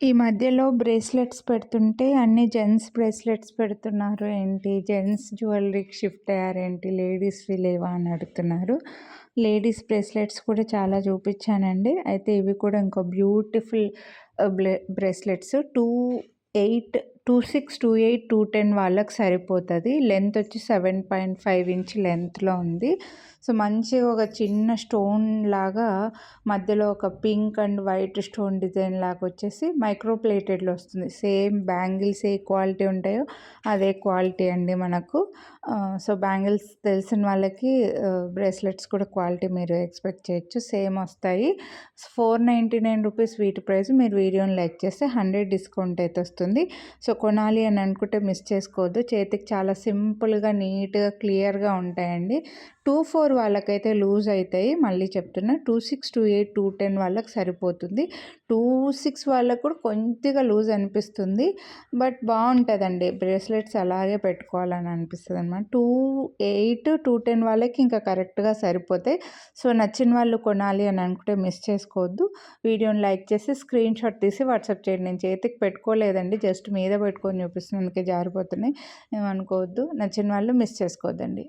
ఈ మధ్యలో బ్రేస్లెట్స్ పెడుతుంటే అన్ని జెంట్స్ బ్రేస్లెట్స్ పెడుతున్నారు ఏంటి? Gents జ్యువెలరీకి shift అయ్యారేంటి? లేడీస్‌వి లేవా అని అడుగుతున్నారు. లేడీస్ బ్రేస్లెట్స్ కూడా చాలా చూపించానండి. అయితే ఇవి కూడా ఇంకో బ్యూటిఫుల్ బ్రేస్లెట్స్ 28, 26, 28, 210 వాళ్ళకి సరిపోతది. లెంత్ వచ్చి 7.5 ఇంచ్ లెంత్‌లో ఉంది. సో, మంచిగా ఒక చిన్న స్టోన్ లాగా మధ్యలో ఒక pink and white stone design లాగా వచ్చేసి మైక్రో ప్లేటెడ్‌లో వస్తుంది. సేమ్ బ్యాంగిల్స్ ఏ క్వాలిటీ ఉంటాయో అదే క్వాలిటీ అండి మనకు. సో, బ్యాంగిల్స్ తెలిసిన వాళ్ళకి బ్రేస్లెట్స్ కూడా క్వాలిటీ మీరు ఎక్స్‌పెక్ట్ చేయొచ్చు. సేమ్ వస్తాయి. 499 రూపీస్ వీటి ప్రైస్. మీరు వీడియోని లైక్ చేస్తే 100 డిస్కౌంట్ అయితే వస్తుంది. సో, కొనాలి అని అనుకుంటే మిస్ చేసుకోవద్దు. చేతికి చాలా సింపుల్‌గా, నీట్‌గా, క్లియర్‌గా ఉంటాయండి. 24 వాళ్ళకైతే లూజ్ అవుతాయి. మళ్ళీ చెప్తున్నా 26, 28, 210 వాళ్ళకి సరిపోతుంది. 26 వాళ్ళకి కూడా కొద్దిగా లూజ్ అనిపిస్తుంది. బట్ బాగుంటుందండి. బ్రేస్లెట్స్ అలాగే పెట్టుకోవాలని అనిపిస్తుంది అనమాట. 28, 210 వాళ్ళకి ఇంకా కరెక్ట్గా సరిపోతాయి. సో, నచ్చిన వాళ్ళు కొనాలి అని అనుకుంటే మిస్ చేసుకోవద్దు. వీడియోని లైక్ చేసి స్క్రీన్ షాట్ తీసి వాట్సాప్ చేయండి. నేను చేతికి పెట్టుకోలేదండి, జస్ట్ మీద పెట్టుకొని చూపిస్తున్నాను, అందుకే జారిపోతున్నాయి. ఏమనుకోవద్దు. నచ్చిన వాళ్ళు మిస్ చేసుకోవద్దండి.